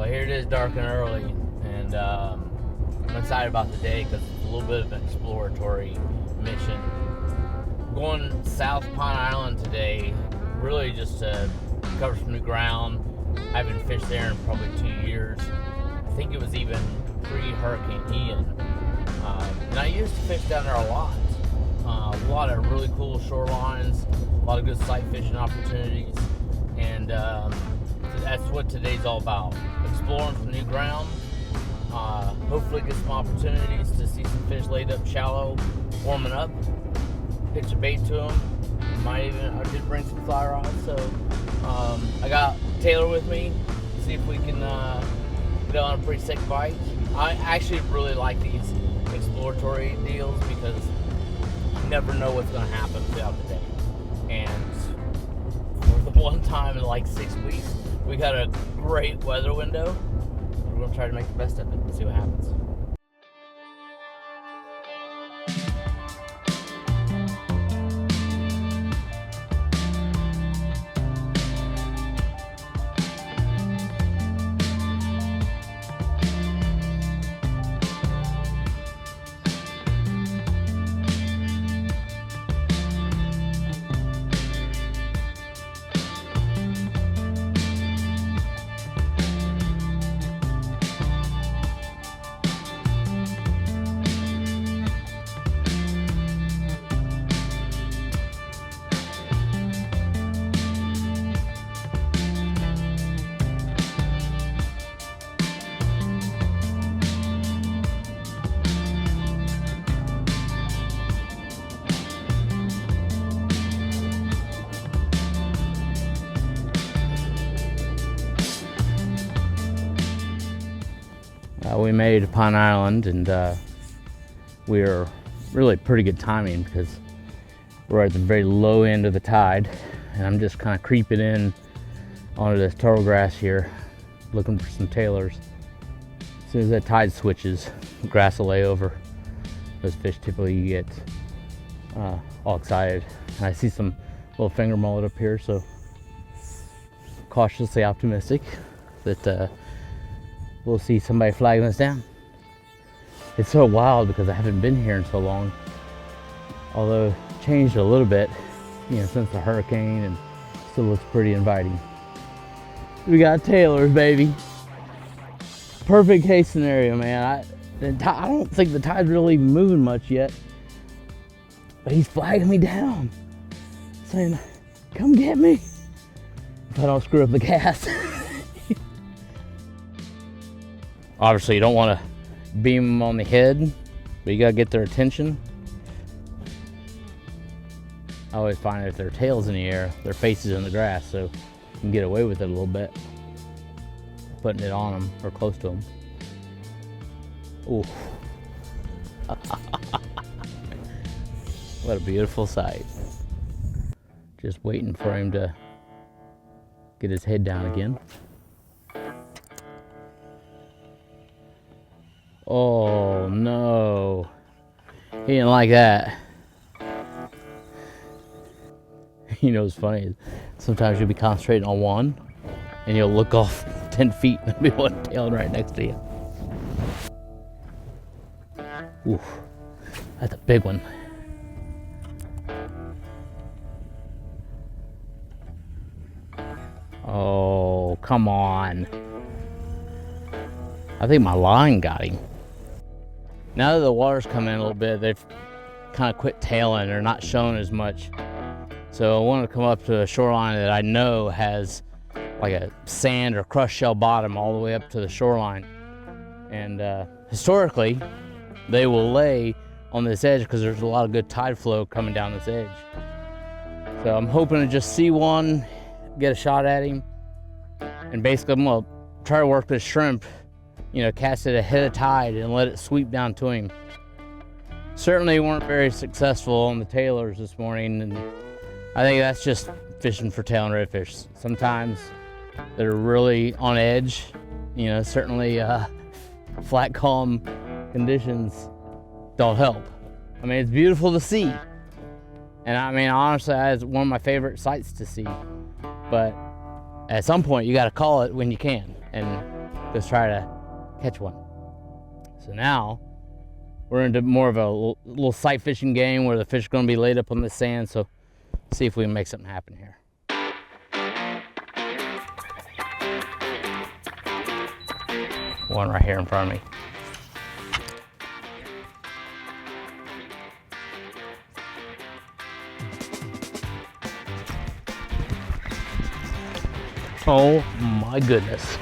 Well, here it is, dark and early, and I'm excited about the day because it's a little bit of an exploratory mission. I'm going south Pine Island today, really just to cover some new ground. I haven't fished there in probably 2 years. I think it was even pre-Hurricane Ian. And I used to fish down there a lot of really cool shorelines, a lot of good sight fishing opportunities, and that's what today's all about. Exploring some new ground, hopefully get some opportunities to see some fish laid up shallow, warming up, pitch a bait to them. I did bring some fly rods, so I got Taylor with me, see if we can get on a pretty sick bite. I actually really like these exploratory deals because you never know what's going to happen throughout the day. And for the one time in like 6 weeks, we got a great weather window. We're going to try to make the best of it and see what happens. We made it to Pine Island, and we're really pretty good timing because we're at the very low end of the tide, and I'm just kind of creeping in onto this turtle grass here, looking for some tailors. As soon as that tide switches, the grass will lay over. Those fish typically get all excited. And I see some little finger mullet up here, so cautiously optimistic that we'll see somebody flagging us down. It's so wild because I haven't been here in so long. Although it changed a little bit, since the hurricane, and still looks pretty inviting. We got tailors, baby. Perfect case scenario, man. I don't think the tide's really moving much yet, but he's flagging me down, saying, "Come get me," if I don't screw up the cast. Obviously, you don't want to beam them on the head, but you gotta get their attention. I always find if their tail's in the air, their face is in the grass, so you can get away with it a little bit, putting it on them or close to them. Ooh. What a beautiful sight. Just waiting for him to get his head down again. Oh no, he didn't like that. What's funny? Sometimes you'll be concentrating on one and you'll look off 10 feet and there'll be one tailing right next to you. Ooh, that's a big one. Oh, come on. I think my line got him. Now that the water's come in a little bit, they've kind of quit tailing. They're not showing as much. So I wanted to come up to a shoreline that I know has like a sand or crushed shell bottom all the way up to the shoreline. And historically, they will lay on this edge because there's a lot of good tide flow coming down this edge. So I'm hoping to just see one, get a shot at him, and basically I'm gonna try to work this shrimp, cast it ahead of tide and let it sweep down to him. Certainly weren't very successful on the tailors this morning, and I think that's just fishing for tail and redfish. Sometimes they're really on edge, certainly flat, calm conditions don't help. I mean, it's beautiful to see. And I mean, honestly, it's one of my favorite sights to see. But at some point, you got to call it when you can. And Just try to catch one. So now we're into more of a little sight fishing game where the fish are going to be laid up on the sand. So see if we can make something happen here. One right here in front of me. Oh my goodness.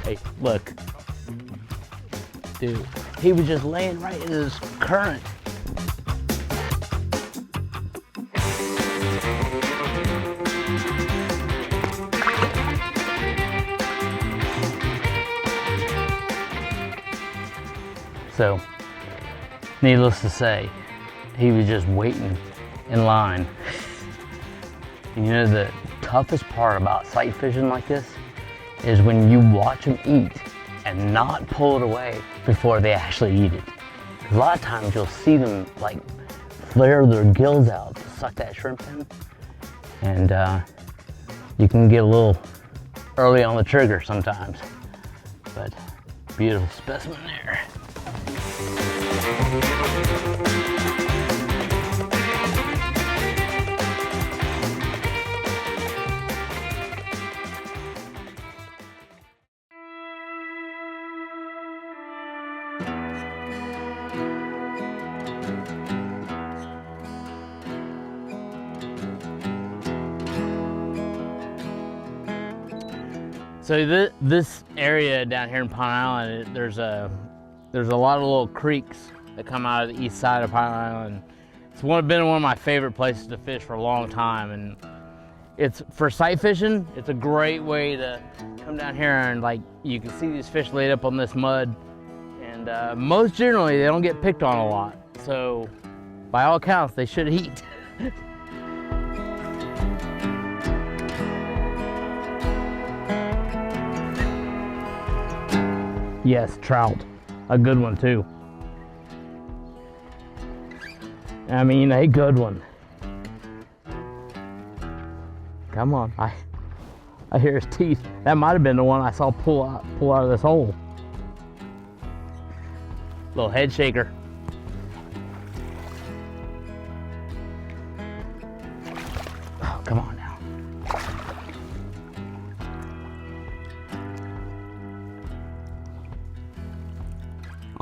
Hey, look. Dude, he was just laying right in this current. So, needless to say, he was just waiting in line. And you know, the toughest part about sight fishing like this is when you watch them eat and not pull it away before they actually eat it. A lot of times you'll see them like flare their gills out to suck that shrimp in, and you can get a little early on the trigger sometimes. But beautiful specimen there. So this area down here in Pine Island, there's a lot of little creeks that come out of the east side of Pine Island. It's been one of my favorite places to fish for a long time, and it's for sight fishing. It's a great way to come down here and like you can see these fish laid up on this mud, and most generally they don't get picked on a lot. So by all accounts, they should eat. Yes, trout. A good one too. I mean, a good one. Come on, I hear his teeth. That might have been the one I saw pull out of this hole. Little head shaker. Oh, come on now.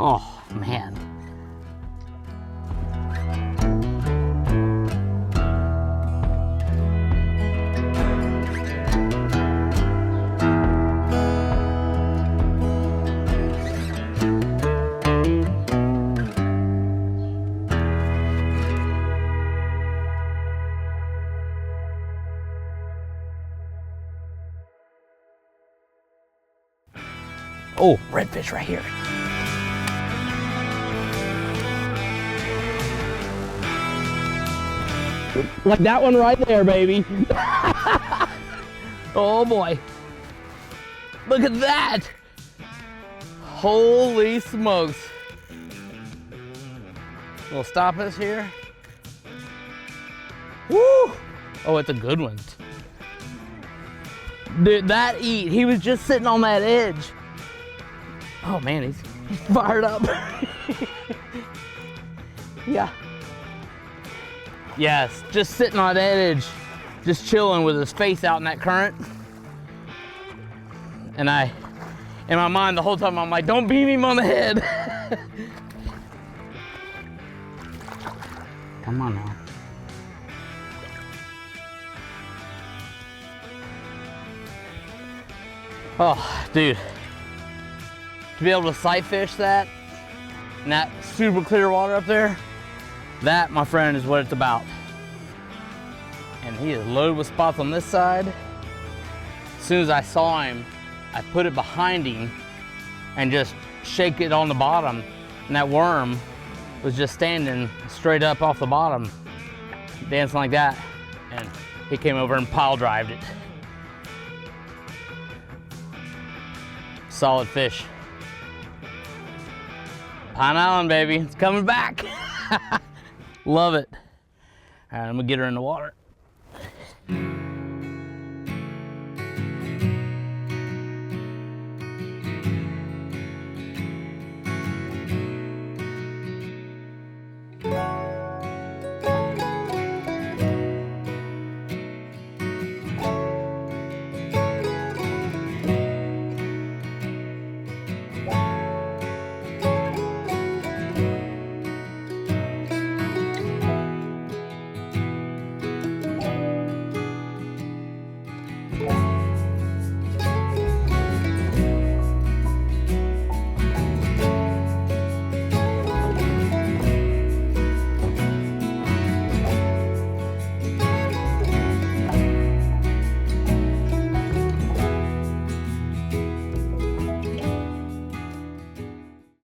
Oh, man. Oh, redfish right here. Like that one right there, baby. Oh boy. Look at that. Holy smokes. We'll stop us here. Woo! Oh, it's a good one. Dude, that eat, he was just sitting on that edge. Oh man, he's fired up. Yeah. Yes, just sitting on that edge, just chilling with his face out in that current. And in my mind the whole time, I'm like, don't beam him on the head. Come on now. Oh, dude. To be able to sight fish that, and that super clear water up there, that, my friend, is what it's about. And he is loaded with spots on this side. As soon as I saw him, I put it behind him and just shake it on the bottom. And that worm was just standing straight up off the bottom, dancing like that. And he came over and pile drived it. Solid fish. Pine Island, baby. It's coming back. Love it. All right, I'm gonna get her in the water.